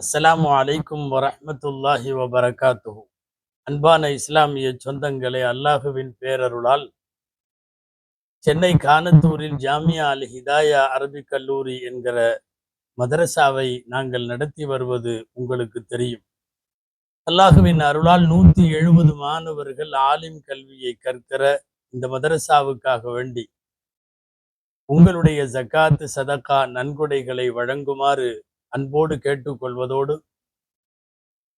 அஸ்ஸலாமு அலைக்கும் வரஹ்மத்துல்லாஹி வபரகாத்துஹு. அன்பான இஸ்லாமிய சொந்தங்களே, அல்லாஹுவின் பேரருளால் சென்னை கானத்தூரில் ஜாமியா அல் ஹிதாயா அரபிக் கல்லூரி என்கிற மதரசாவை நாங்கள் நடத்தி வருவது உங்களுக்கு தெரியும். அல்லாஹுவின் அருளால் 170 மாணவர்கள் ஆலிம் கல்வியை கற்கிற இந்த மதரசாவுக்காக வேண்டி உங்களுடைய ஜக்காத்து சதகா நன்கொடைகளை வழங்குமாறு அன்போடு கேட்டுக்கொள்வதோடு,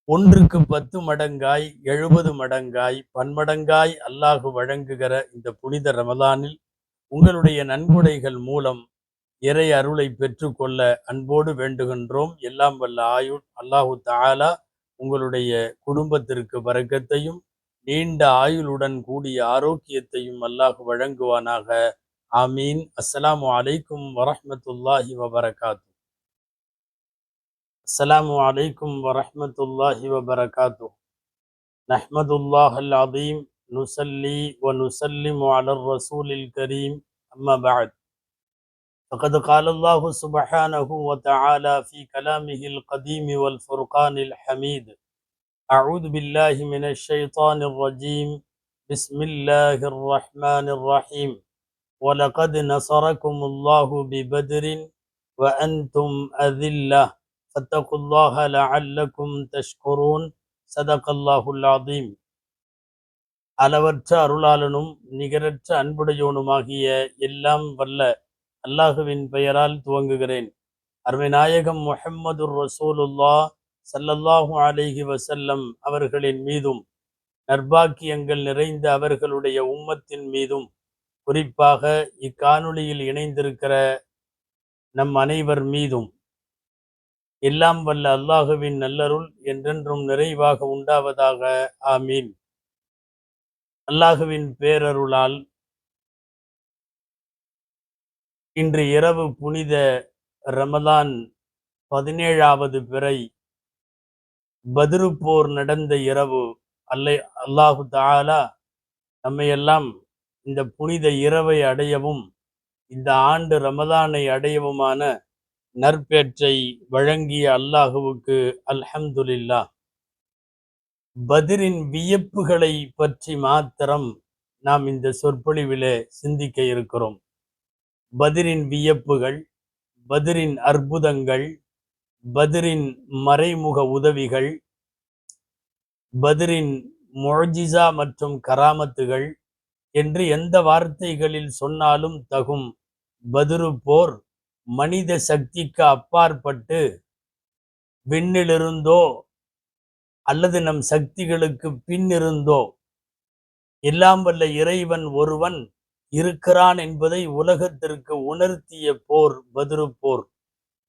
ஒன்றுக்கு 10 மடங்காய் 70 மடங்காய் பன்மடங்காய் அல்லாஹு வழங்குகிற இந்த புனித ரமலானில் உங்களுடைய நன்கொடைகள் மூலம் இறை அருளை பெற்றுக்கொள்ள அன்போடு வேண்டுகின்றோம். எல்லாம் வல்ல அல்லாஹு தஆலா உங்களுடைய குடும்பத்திற்கு பரக்கத்தையும் நீண்ட ஆயுளுடன் கூடிய ஆரோக்கியத்தையும் அல்லாஹு வழங்குவானாக. ஆமீன். அஸ்ஸலாமு அலைக்கும் வரஹ்மத்துல்லாஹி வபரகாத்து. السلام عليكم ورحمة الله وبركاته. نحمد الله العظيم نصلي ونسلم على الرسول الكريم أما بعد فقد قال الله سبحانه وتعالى في كلامه القديم والفرقان الحميد: أعوذ بالله من الشيطان الرجيم بسم الله الرحمن الرحيم ولقد نصركم الله ببدر وأنتم أذلة فاتقوا الله لعلكم تشكرون صدق الله العظيم. அளவற்ற அருளாளனும் நிகரற்ற அன்புடையோனுமாகிய எல்லாம் வல்ல அல்லாஹுவின் பெயரால் துவங்குகிறேன். அருமை நாயகம் முஹம்மதுர் ரசூலுல்லாஹ் ஸல்லல்லாஹு அலைஹி வஸல்லம் அவர்களின் மீதும், நற்பாக்கியங்கள் நிறைந்த அவர்களுடைய உம்மத்தின் மீதும், குறிப்பாக இக்காணொளியில் இணைந்திருக்கிற நம் அனைவர் மீதும் எல்லாம் வல்ல அல்லாஹுவின் நல்லருள் என்றென்றும் நிறைவாக உண்டாவதாக. ஆமீன். அல்லாஹுவின் பேரருளால் இன்று இரவு புனித ரமலான் 17வது பிறை பத்ரு போர் நடந்த இரவு. அல்லாஹு தஆலா நம்மையெல்லாம் இந்த புனித இரவை அடையவும் இந்த ஆண்டு ரமலானை அடையவுமான நற்பேற்றை வழங்கிய அல்லாஹுவுக்கு அல்ஹம்துலில்லாஹ். பத்ரின் வியப்புகளை பற்றி மாத்திரம் நாம் இந்த சொற்பொழிவிலே சிந்திக்க இருக்கிறோம். பத்ரின் வியப்புகள், பத்ரின் அற்புதங்கள், பத்ரின் மறைமுக உதவிகள், பத்ரின் முஅ்ஜிஸா மற்றும் கராமத்துகள் என்று எந்த வார்த்தைகளில் சொன்னாலும் தகும். பத்ரு போர் மனித சக்திக்கு அப்பாற்பட்டு விண்ணிலிருந்தோ அல்லது நம் சக்திகளுக்கு பின்னிருந்தோ எல்லாம் வல்ல இறைவன் ஒருவன் இருக்கிறான் என்பதை உலகத்திற்கு உணர்த்திய போர் பத்ரு போர்.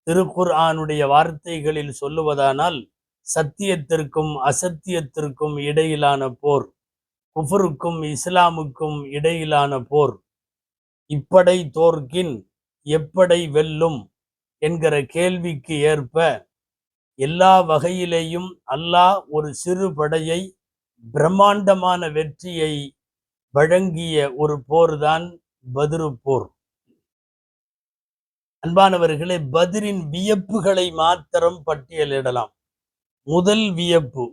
திருக்குர்ஆனுடைய வார்த்தைகளில் சொல்லுவதானால், சத்தியத்திற்கும் அசத்தியத்திற்கும் இடையிலான போர், குஃபருக்கும் இஸ்லாமுக்கும் இடையிலான போர். இப்படை தோற்கின் எப்படை வெல்லும் என்கிற கேள்விக்கு ஏற்ப எல்லா வகையிலேயும் அல்லாஹ் ஒரு சிறு படையை பிரம்மாண்டமான வெற்றியை வழங்கிய ஒரு போர்தான் பத்ரு போர். அன்பானவர்களே, பத்ரின் வியப்புகளை மாத்திரம் பட்டியலிடலாம். முதல் வியப்பு,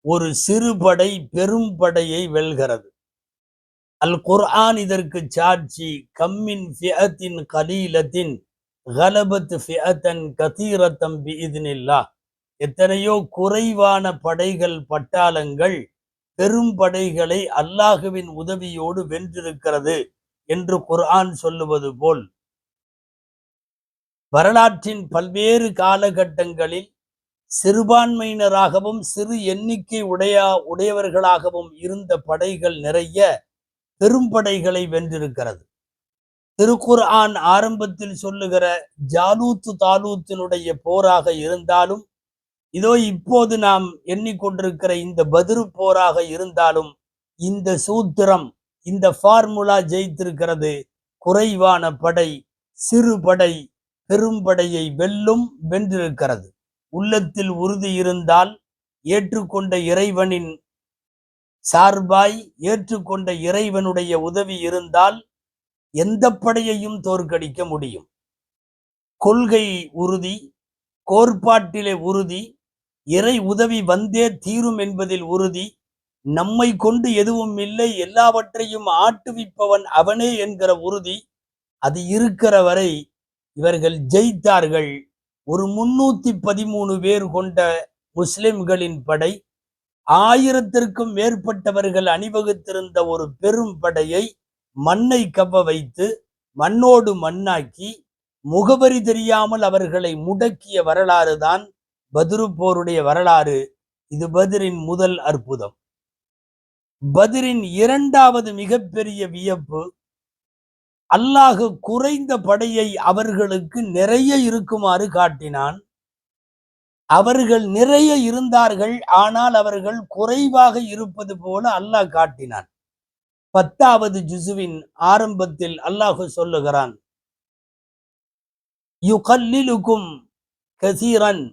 ஒரு சிறு படை பெரும் படையை வெல்கிறது. அல் குர்ஆன் இதற்கு சாட்சி. கம்மின் ஃபிஅத்தின் கலீலத்தின் கலபத் ஃபிஅத்தன் கதீரத்தம் பிஇத்னில்லாஹ். எத்தனையோ குறைவான படைகள், பட்டாளங்கள் பெரும் படைகளை அல்லாஹுவின் உதவியோடு வென்றிருக்கிறது என்று குர்ஆன் சொல்லுவது போல், வரலாற்றின் பல்வேறு காலகட்டங்களில் சிறுபான்மையினராகவும் சிறு எண்ணிக்கை உடையவர்களாகவும் இருந்த படைகள் நிறைய பெரும் படைகளை வென்றிருக்கிறது. திருக்குர்ஆன் ஆரம்பத்தில் சொல்லுகிற ஜாலூத் தாலூத்தினுடைய போராக இருந்தாலும், இதோ இப்போது நாம் எண்ணிக்கொண்டிருக்கிற இந்த பத்ரு போராக இருந்தாலும், இந்த சூத்திரம், இந்த ஃபார்முலா ஜெயித்திருக்கிறது. குறைவான படை சிறு படை பெரும்படையை வென்றிருக்கிறது. உள்ளத்தில் உறுதி இருந்தால், ஏற்றுக்கொண்ட இறைவனின் சார்பாய் ஏற்றுக்கொண்ட இறைவனுடைய உதவி இருந்தால் எந்த படையையும் தோற்கடிக்க முடியும். கொள்கை உறுதி, கோட்பாட்டிலே உறுதி, இறை உதவி வந்தே தீரும் என்பதில் உறுதி, நம்மை கொண்டு எதுவும் இல்லை, எல்லாவற்றையும் ஆட்டுவிப்பவன் அவனே என்கிற உறுதி, அது இருக்கிற வரை இவர்கள் ஜெயித்தார்கள். ஒரு 313 பேர் கொண்ட முஸ்லிம்களின் படை 1000த்திற்கும் மேற்பட்டவர்கள் அணிவகுத்திருந்த ஒரு பெரும் படையை மண்ணை கவ்வ வைத்து மண்ணோடு மண்ணாக்கி முகவரி தெரியாமல் அவர்களை முடக்கிய வரலாறு தான் பத்ரு போருடைய வரலாறு. இது பத்ரின் முதல் அற்புதம். பத்ரின் இரண்டாவது மிகப்பெரிய வியப்பு, அல்லாஹ் குறைந்த படையை அவர்களுக்கு நிறைய இருக்குமாறு காட்டினான். அவர்கள் நிறைய இருந்தார்கள், ஆனால் அவர்கள் குறைவாக இருப்பது போல அல்லாஹ் காட்டினான். 10வது ஜுசுவின் ஆரம்பத்தில் அல்லாஹ் சொல்லுகிறான், யுகல்லிலுக்கும் கசீரன்,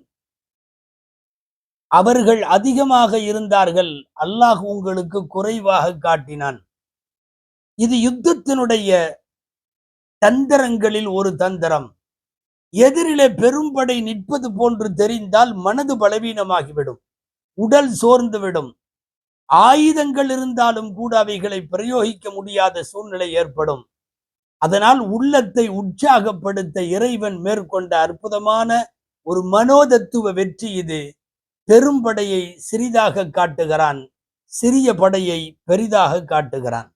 அவர்கள் அதிகமாக இருந்தார்கள், அல்லாஹ் உங்களுக்கு குறைவாக காட்டினான். இது யுத்தத்தினுடைய தந்திரங்களில் ஒரு தந்திரம். எதிரிலே பெரும்படை நிற்பது போன்று தெரிந்தால் மனது பலவீனமாகிவிடும், உடல் சோர்ந்துவிடும். ஆயுதங்கள் இருந்தாலும் கூட அவைகளை பிரயோகிக்க முடியாத சூழ்நிலை ஏற்படும். அதனால் உள்ளத்தை உற்சாகப்படுத்த இறைவன் மேற்கொண்ட அற்புதமான ஒரு மனோதத்துவ வெற்றி இது. பெரும்படையை சிறிதாக காட்டுகிறான், சிறிய படையை பெரிதாக காட்டுகிறான்.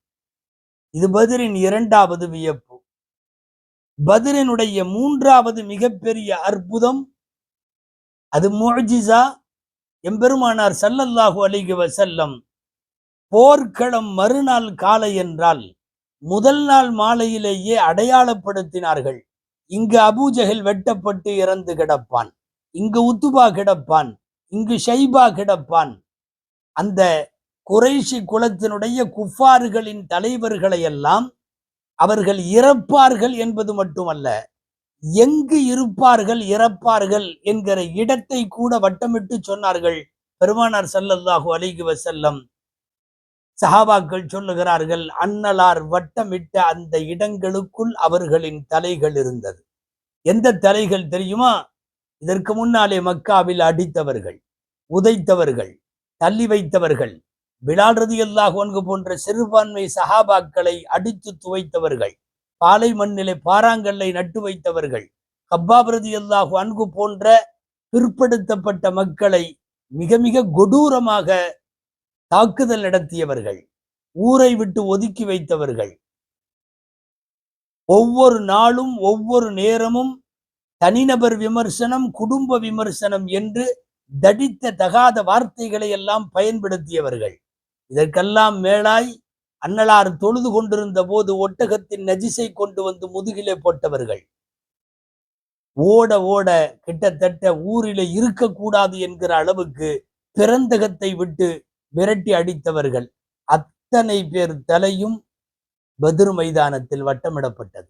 இது பத்ரின் இரண்டாவது வியப்பு. பத்ரினுடைய மூன்றாவது மிகப்பெரிய அற்புதம், அது முஅ்ஜிஸா. எம்பெருமானார் ஸல்லல்லாஹு அலைஹி வஸல்லம் போர்க்களம் மறுநாள் காலை என்றால் முதல் நாள் மாலையிலேயே அடையாளப்படுத்தினார்கள். இங்கு அபூஜஹல் வெட்டப்பட்டு இறந்து கிடப்பான், இங்கு உத்துபா கிடப்பான், இங்கு ஷைபா கிடப்பான். அந்த குறைஷி குலத்தினுடைய குஃபார்களின் தலைவர்களை எல்லாம் அவர்கள் இறப்பார்கள் என்பது மட்டுமல்ல, எங்கு இருப்பார்கள் இறப்பார்கள் என்கிற இடத்தை கூட வட்டமிட்டு சொன்னார்கள் பெருமானார் ஸல்லல்லாஹு அலைஹி வஸல்லம். சஹாபாக்கள் சொல்லுகிறார்கள், அன்னலார் வட்டமிட்ட அந்த இடங்களுக்குள் அவர்களின் தலைகள் இருந்தது. எந்த தலைகள் தெரியுமா? இதற்கு முன்னாலே மக்காவில் அடித்தவர்கள், உதைத்தவர்கள், தள்ளி வைத்தவர்கள், பிலால் ரலியல்லாஹு அன்ஹு போன்ற சிறுபான்மை சஹாபாக்களை அடித்து துவைத்தவர்கள், பாலை மண்ணிலே பாறாங்கல்லை நட்டு வைத்தவர்கள், கப்பாப் ரலியல்லாஹு அன்ஹு போன்ற பிற்படுத்தப்பட்ட மக்களை மிக மிக கொடூரமாக தாக்குதல் நடத்தியவர்கள், ஊரை விட்டு ஒதுக்கி வைத்தவர்கள், ஒவ்வொரு நாளும் ஒவ்வொரு நேரமும் தனிநபர் விமர்சனம், குடும்ப விமர்சனம் என்று தடித்த தகாத வார்த்தைகளை எல்லாம் பயன்படுத்தியவர்கள். இதற்கெல்லாம் மேலாய் அன்னலார் தொழுது கொண்டிருந்த போது ஒட்டகத்தின் நஜிசை கொண்டு வந்து முதுகிலே போட்டவர்கள், ஓட ஓட கிட்டத்தட்ட ஊரிலே இருக்கக்கூடாது என்கிற அளவுக்கு பிறந்தகத்தை விட்டு விரட்டி அடித்தவர்கள். அத்தனை பேர் தலையும் பத்ர் மைதானத்தில் வட்டமிடப்பட்டது.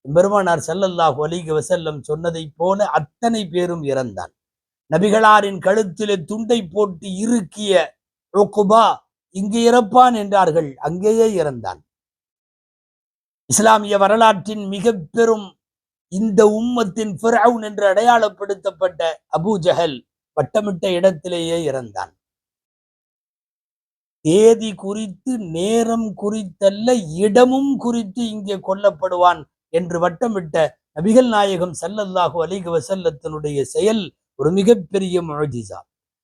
பெருமானார் ஸல்லல்லாஹு அலைஹி வஸல்லம் சொன்னதை போல அத்தனை பேரும் இறந்தான். நபிகளாரின் கழுத்திலே துண்டை போட்டு இறுக்கிய உக்பா இங்கே இறப்பான் என்றார்கள், அங்கேயே இறந்தான். இஸ்லாமிய வரலாற்றின் மிக பெரும் இந்த உம்மத்தின் ஃபிரௌன் என்று அடையாளப்படுத்தப்பட்ட அபூஜஹல் வட்டமிட்ட இடத்திலேயே இறந்தான். தேதி குறித்து, நேரம் குறித்தல்ல, இடமும் குறித்து இங்கே கொல்லப்படுவான் என்று வட்டமிட்ட நபிகள் நாயகம் ஸல்லல்லாஹு அலைஹி வஸல்லத்தினுடைய செயல் ஒரு மிகப்பெரிய முஅ்ஜிஸா.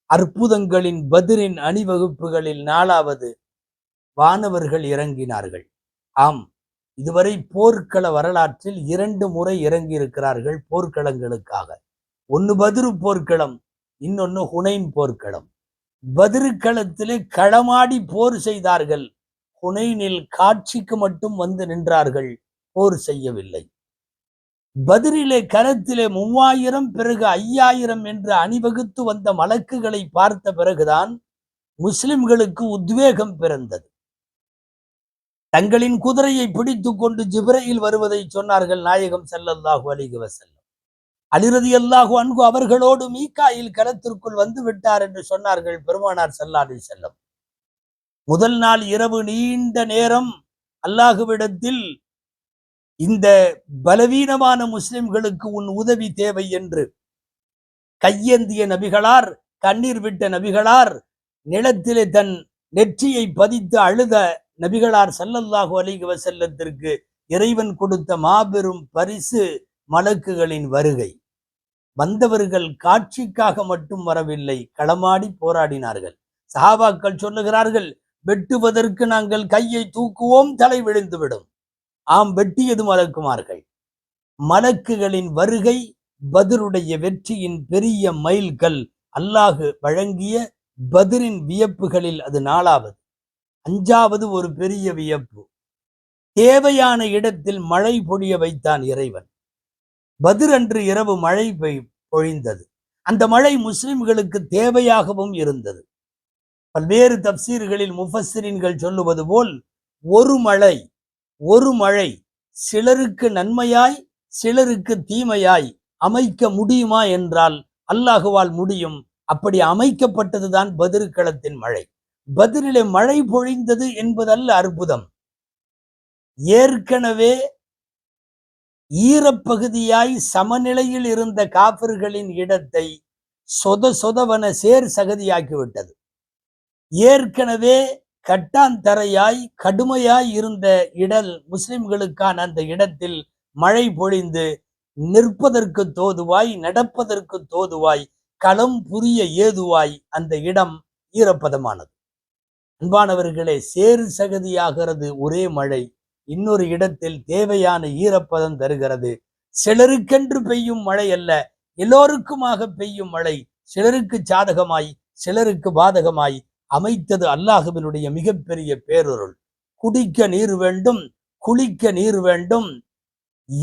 அற்புதங்களின் பத்ரின் அணிவகுப்புகளில் 4வது வானவர்கள் இறங்கினார்கள். ஆம், இதுவரை போர்க்கள வரலாற்றில் 2 முறை இறங்கி இருக்கிறார்கள் போர்க்களங்களுக்காக. ஒன்னு பத்ரு போர்க்களம், இன்னொன்னு ஹுனைன் போர்க்களம். பத்ரு களத்திலே களமாடி போர் செய்தார்கள், ஹுனைனில் காட்சிக்கு மட்டும் வந்து நின்றார்கள், போர் செய்யவில்லை. பத்ரிலே களத்திலே 3000 பிறகு 5000 என்று அணிவகுத்து வந்த மலக்குகளை பார்த்த பிறகுதான் முஸ்லிம்களுக்கு உத்வேகம் பிறந்தது. தங்களின் குதிரையை பிடித்துக் கொண்டு ஜிப்ரீல் வருவதை சொன்னார்கள் நாயகம் ஸல்லல்லாஹு அலைஹி வஸல்லம். அலி ரலியல்லாஹு அன்ஹு அவர்களோடு மீகாயில் களத்திற்குள் வந்து விட்டார் என்று சொன்னார்கள் பெருமானார் ஸல்லல்லாஹு அலைஹி வஸல்லம். முதல் நாள் இரவு நீண்ட நேரம் அல்லாஹ்விடத்தில் இந்த பலவீனமான முஸ்லிம்களுக்கு உன் உதவி தேவை என்று கையேந்திய நபிகளார், கண்ணீர் விட்ட நபிகளார், நிலத்திலே தன் நெற்றியை பதித்து அழுத நபிகளார் ஸல்லல்லாஹு அலைஹி வஸல்லத்திற்கு இறைவன் கொடுத்த மாபெரும் பரிசு மலக்குகளின் வருகை. வந்தவர்கள் காட்சிக்காக மட்டும் வரவில்லை, களமாடி போராடினார்கள். சஹாபாக்கள் சொல்லுகிறார்கள், வெட்டுவதற்கு நாங்கள் கையை தூக்குவோம், தலை விழுந்துவிடும். ஆம், வெட்டியது மலக்குமார்கள். மலக்குகளின் வருகை பத்ருடைய வெற்றியின் பெரிய மைல்கல். அல்லாஹு வழங்கிய பத்ரின் வியப்புகளில் அது 4வது. 5வது ஒரு பெரிய வியப்பு, தேவையான இடத்தில் மழை பொழிய வைத்தான் இறைவன். பத்ர் அன்று இரவு மழை பொழிந்தது. அந்த மழை முஸ்லிம்களுக்கு தேவையாகவும் இருந்தது. பல்வேறு தப்சீர்களில் முஃபஸ்ஸிரீன்கள் சொல்லுவது போல், ஒரு மழை சிலருக்கு நன்மையாய் சிலருக்கு தீமையாய் அமைக்க முடியுமா என்றால் அல்லாஹுவால் முடியும். அப்படி அமைக்கப்பட்டதுதான் பத்ர் களத்தின் மழை. பத்ரிலே மழை பொழிந்தது என்பதல்ல அற்புதம், ஏற்கனவே ஈரப்பகுதியாய் சமநிலையில் இருந்த காபிர்களின் இடத்தை சொதவன சேர் சகதியாக்கிவிட்டது. ஏற்கனவே கட்டாந்தரையாய் கடுமையாய் இருந்த இடல் முஸ்லிம்களுக்கான அந்த இடத்தில் மழை பொழிந்து நிற்பதற்கு தோதுவாய், நடப்பதற்கு தோதுவாய், களம் புரிய ஏதுவாய் அந்த இடம் ஈரப்பதமானது. அன்பானவர்களே, சேறு சகதியாகிறது ஒரே மழை இன்னொரு இடத்தில் தேவையான ஈரப்பதம் தருகிறது. சிலருக்கென்று பெய்யும் மழை அல்ல, எல்லோருக்குமாக பெய்யும் மழை. சிலருக்கு சாதகமாய் சிலருக்கு பாதகமாய் அமைத்தது அல்லாஹுவினுடைய மிகப்பெரிய பேரருள். குடிக்க நீர் வேண்டும், குளிக்க நீர் வேண்டும்,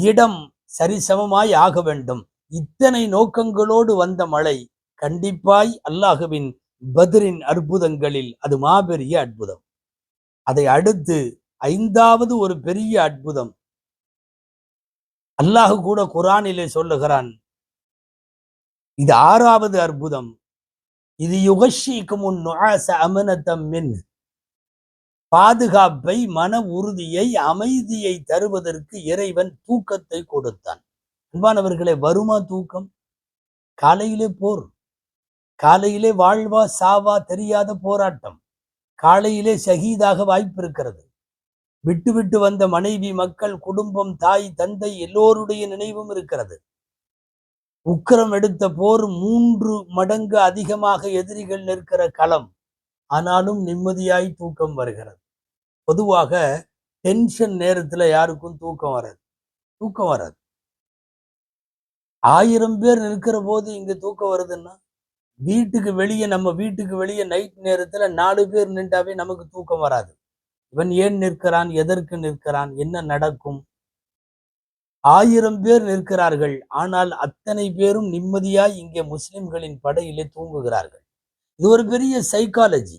இடம் சரிசமமாய் ஆக வேண்டும். இத்தனை நோக்கங்களோடு வந்த மழை கண்டிப்பாய் அல்லாஹுவின் பத்ரின் அற்புதங்களில் அது மாபெரிய அற்புதம். அதை அடுத்து 5வது ஒரு பெரிய அற்புதம். அல்லாஹு கூட குர்ஆனிலே சொல்லுகிறான், இது 6வது அற்புதம். இது யுகஷிக்கும் நுஆஸ அமனதம் மின், பாதுகாப்பை, மன உறுதியை, அமைதியை தருவதற்கு இறைவன் தூக்கத்தை கொடுத்தான். அன்பானவர்களே, வருமா தூக்கம்? காலையிலே போர், காலையிலே வாழ்வா சாவா தெரியாத போராட்டம், காலையிலே ஷஹீதாக வாய்ப்பு இருக்கிறது. விட்டு விட்டு வந்த மனைவி, மக்கள், குடும்பம், தாய், தந்தை எல்லோருடைய நினைவும் இருக்கிறது. உக்கிரம் எடுத்த போர் 3 மடங்கு அதிகமாக எதிரிகள் நிற்கிற களம். ஆனாலும் நிம்மதியாய் தூக்கம் வருகிறது. பொதுவாக டென்ஷன் நேரத்துல யாருக்கும் தூக்கம் வராது. 1000 பேர் நிற்கிற போது இங்க தூக்கம் வருதுன்னா, நம்ம வீட்டுக்கு வெளியே நைட் நேரத்துல 4 பேர் நின்றாவே நமக்கு தூக்கம் வராது. இவன் ஏன் நிற்கிறான், எதற்கு நிற்கிறான், என்ன நடக்கும்? 1000 பேர் நிற்கிறார்கள், ஆனால் அத்தனை பேரும் நிம்மதியாய் இங்கே முஸ்லிம்களின் படையிலே தூங்குகிறார்கள். இது ஒரு பெரிய சைக்காலஜி.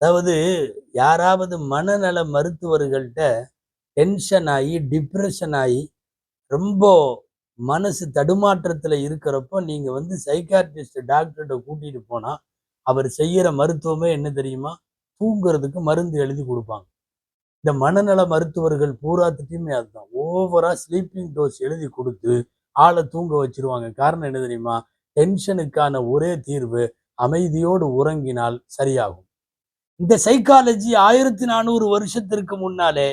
அதாவது யாராவது மனநல மருத்துவர்கள்ட்ட டென்ஷன் ஆகி டிப்ரெஷன் ஆகி ரொம்ப மனசு தடுமாற்றத்துல இருக்கிறப்போ நீங்க சைக்காட்ரிஸ்ட் டாக்டர்கிட்ட கூட்டிட்டு போனா அவர் செய்யற மருத்துவமே என்ன தெரியுமா? தூங்குறதுக்கு மருந்து எழுதி கொடுப்பாங்க. இந்த மனநல மருத்துவர்கள் பூராத்துட்டையுமே அதுதான், ஓவரா ஸ்லீப்பிங் டோஸ் எழுதி கொடுத்து ஆளை தூங்க வச்சிருவாங்க. காரணம் என்ன தெரியுமா? டென்ஷனுக்கான ஒரே தீர்வு அமைதியோடு உறங்கினால் சரியாகும். இந்த சைக்காலஜி 1400 வருஷத்திற்கு முன்னாலே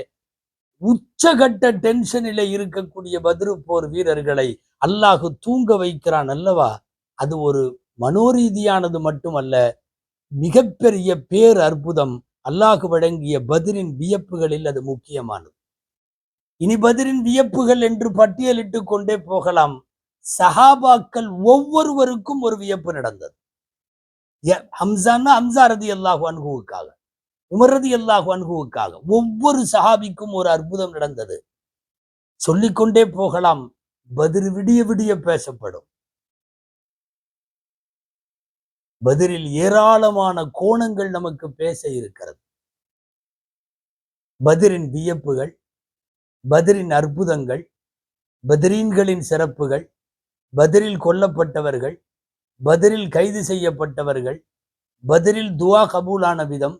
உச்சகட்ட டென்ஷனில இருக்கக்கூடிய பத்ரு போர் வீரர்களை அல்லாஹு தூங்க வைக்கிறான் அல்லவா? அது ஒரு மனோரீதியானது மட்டுமல்ல, மிகப்பெரிய பேர் அற்புதம். அல்லாஹு வழங்கிய பத்ரின் வியப்புகளில் அது முக்கியமானது. இனி பத்ரின் வியப்புகள் என்று பட்டியலிட்டு கொண்டே போகலாம். சஹாபாக்கள் ஒவ்வொருவருக்கும் ஒரு வியப்பு நடந்தது. ஹம்சா ரலியல்லாஹு அன்ஹுவுக்காக, உமர் ரலியல்லாஹு அன்ஹுவுக்காக ஒவ்வொரு சஹாபிக்கும் ஒரு அற்புதம் நடந்தது. சொல்லிக்கொண்டே போகலாம். பத்ர் விடிய விடிய பேசப்படும். பத்ரில் ஏராளமான கோணங்கள் நமக்கு பேச இருக்கிறது. பத்ரின் வியப்புகள், பத்ரின் அற்புதங்கள், பத்ரீன்களின் சிறப்புகள், பத்ரில் கொல்லப்பட்டவர்கள், பத்ரில் கைது செய்யப்பட்டவர்கள், பத்ரில் துவா கபூலான விதம்,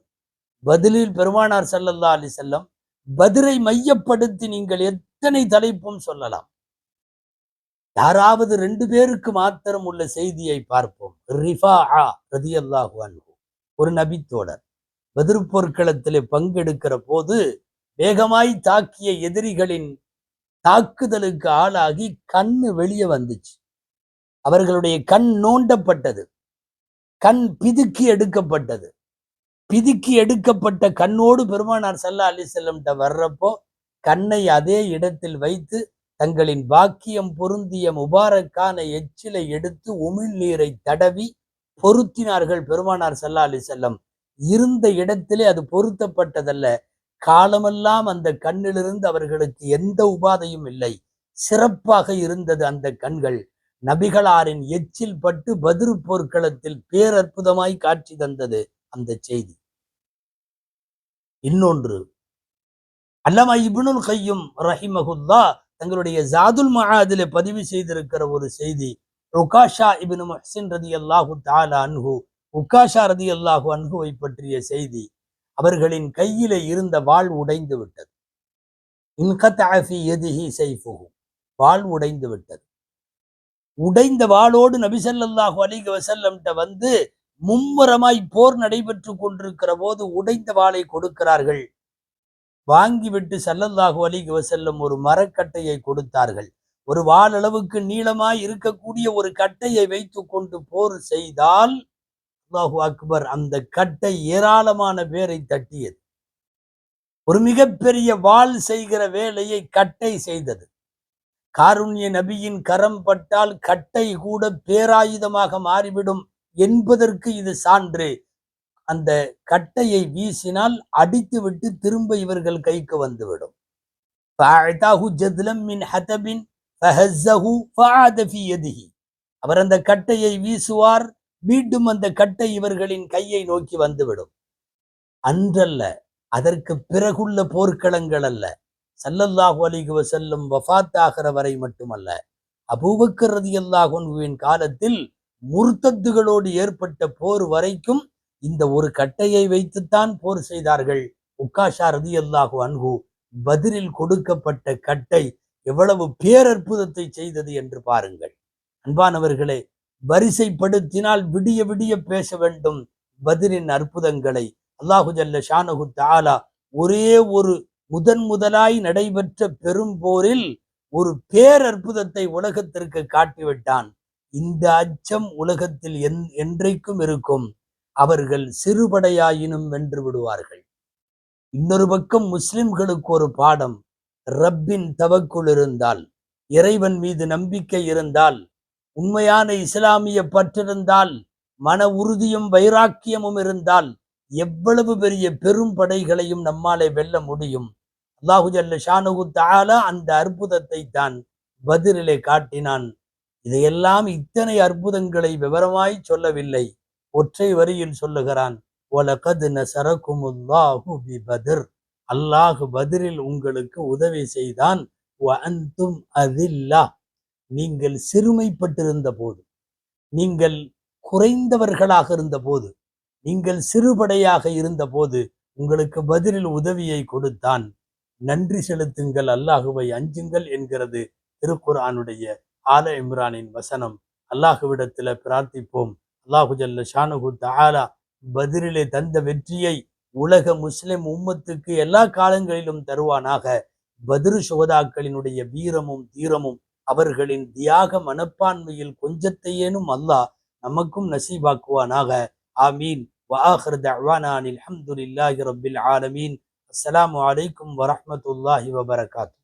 பத்ரில் பெருமானார் ஸல்லல்லாஹு அலைஹி வஸல்லம், பத்ரை மையப்படுத்தி நீங்கள் எத்தனை தலைப்பும் சொல்லலாம். யாராவது 2 பேருக்கு மாத்திரம் உள்ள செய்தியை பார்ப்போம். ரிஃபாஆ ரலியல்லாஹு அன்ஹு ஒரு நபித்தோழர் பத்ர் போர்க்களத்திலே பங்கெடுக்கிற போது வேகமாய் தாக்கிய எதிரிகளின் தாக்குதலுக்கு ஆளாகி கண்ணு வெளியே வந்துச்சு. அவர்களுடைய கண் நோண்டப்பட்டது, கண் பிதுக்கி எடுக்கப்பட்டது. பிதுக்கி எடுக்கப்பட்ட கண்ணோடு பெருமானார் ஸல்லல்லாஹு அலைஹி வஸல்லம் வர்றப்போ கண்ணை அதே இடத்தில் வைத்து தங்களின் பாக்கியம் பொருந்திய முபாரக்கான எச்சிலை எடுத்து உமிழ் நீரை தடவி பொருத்தினார்கள் பெருமானார் ஸல்லல்லாஹு அலைஹி வஸல்லம். இருந்த இடத்திலே அது பொருத்தப்பட்டதல்ல. காலமெல்லாம் அந்த கண்ணிலிருந்து அவர்களுக்கு எந்த உபாதையும் இல்லை. சிறப்பாக இருந்தது அந்த கண்கள். நபிகளாரின் எச்சில் பட்டு பத்ர் போர்க்களத்தில் பேரற்புதமாய் காட்சி தந்தது அந்த செய்தி. இன்னொன்று, அல்லமா இப்னுல் கய்யும் ரஹிமஹுல்லா தங்களுடைய ஜாதுல் மஆதிலே பதிவு செய்திருக்கிற ஒரு செய்தி. உகாஷா இப்னு முஹ்சின் ரலியல்லாஹு தஆலா அன்ஹு, உகாஷா ரலியல்லாஹு அன்ஹுவை பற்றிய செய்தி. அவர்களின் கையிலே இருந்த வாள் உடைந்து விட்டது. இன்கதஅ ஃபீ யதிஹி ஸைஃபுஹு, வாள் உடைந்து விட்டது. உடைந்த வாளோடு நபி ஸல்லல்லாஹு அலைஹி வஸல்லம் வந்து மும்முரமாய் போர் நடைபெற்று கொண்டிருக்கிற போது உடைந்த வாளை கொடுக்கிறார்கள். வாங்கிவிட்டு ஸல்லல்லாஹு அலைஹி வஸல்லம் ஒரு மரக்கட்டையை கொடுத்தார்கள். ஒரு வாள் அளவுக்கு நீளமாய் இருக்கக்கூடிய ஒரு கட்டையை வைத்து கொண்டு போர் செய்தால் அல்லாஹு அக்பர், அந்த கட்டை ஏராளமான பேரை தட்டியது. ஒரு மிகப்பெரிய வாள் செய்கிற வேலையை கட்டை செய்தது. காருண்ய நபியின் கரம் பட்டால் கட்டை கூட பேராயுதமாக மாறிவிடும் என்பதற்கு இது சான்று. அந்த கட்டையை வீசினால் அடித்து விட்டு திரும்ப இவர்கள் கைக்கு வந்துவிடும். அவர் அந்த கட்டையை வீசுவார், மீண்டும் அந்த கட்டை இவர்களின் கையை நோக்கி வந்துவிடும். அன்றல்ல, அதற்கு பிறகுள்ள போர்க்களங்கள் அல்ல, ஸல்லல்லாஹு அலைஹி வஸல்லம் வஃபாத் ஆகிற வரை மட்டுமல்ல, அபூபக்கர் ரலியல்லாஹு அன்ஹுவின் காலத்தில் முர்த்தத்துகளோடு ஏற்பட்ட போர் வரைக்கும் இந்த ஒரு கட்டையை வைத்துத்தான் போர் செய்தார்கள். உக்காஷா ரலியல்லாஹு அன்ஹு பத்ரில் கொடுக்கப்பட்ட கட்டை எவ்வளவு பேரற்புதத்தை செய்தது என்று பாருங்கள். அன்பானவர்களே, வரிசைப்படுத்தினால் விடிய விடிய பேச வேண்டும் பத்ரின் அற்புதங்களை. அல்லாஹு ஜல்ல ஷானஹு தஆலா ஒரே ஒரு முதலாய் நடைபெற்ற பெரும் போரில் ஒரு பேரற்புதத்தை உலகத்திற்கு காட்டிவிட்டான். இந்த அச்சம் உலகத்தில் என்றைக்கும் இருக்கும். அவர்கள் சிறுபடையாயினும் வென்று விடுவார்கள். இன்னொரு பக்கம் முஸ்லிம்களுக்கு ஒரு பாடம். ரப்பின் தவக்குள் இருந்தால், இறைவன் மீது நம்பிக்கை இருந்தால், உண்மையான இஸ்லாமிய பற்றிருந்தால், மன உறுதியும் வைராக்கியமும் இருந்தால் எவ்வளவு பெரிய பெரும் படைகளையும் நம்மாலே வெல்ல முடியும். அல்லாஹு ஜல்ல ஷானஹு தஆலா அந்த அற்புதத்தை தான் பத்ரிலே காட்டினான். இதையெல்லாம் இத்தனை அற்புதங்களை விவரமாய் சொல்லவில்லை, ஒற்றை வரியில் சொல்லுகிறான். வலகத் நஸரகுமுல்லாஹு பிபத்ர், அல்லாஹ் பத்ரில் உங்களுக்கு உதவி செய்தான். வஅன்தும் அதில்லா, நீங்கள் சிறுமைப்பட்டிருந்த போது, நீங்கள் குறைந்தவர்களாக இருந்த போது, நீங்கள் சிறுபடையாக இருந்த போது உங்களுக்கு பத்ரில் உதவியை கொடுத்தான். நன்றி செலுத்துங்கள், அல்லாஹுவை அஞ்சுங்கள் என்கிறது திருக்குர்ஆனுடைய ஆல இம்ரானின் வசனம். அல்லாஹுவிடத்துல பிரார்த்திப்போம். அல்லாஹு ஜல்ல ஷானஹு தஆலா பத்ரிலே தந்த வெற்றியை உலக முஸ்லிம் உம்மத்துக்கு எல்லா காலங்களிலும் தருவானாக. பத்ரு சுஹதாக்களினுடைய வீரமும் தீரமும் அவர்களின் தியாக மனப்பான்மையில் கொஞ்சத்தையேனும் அல்லாஹ் நமக்கும் நசீபாக்குவானாக. ஆமீன். வஆகிரு தஅவானா அல்ஹம்துலில்லாஹி ரப்பில் ஆலமீன். அஸ்ஸலாமு அலைக்கும் வரஹ்மத்துல்லாஹி வபரகாத்துஹு.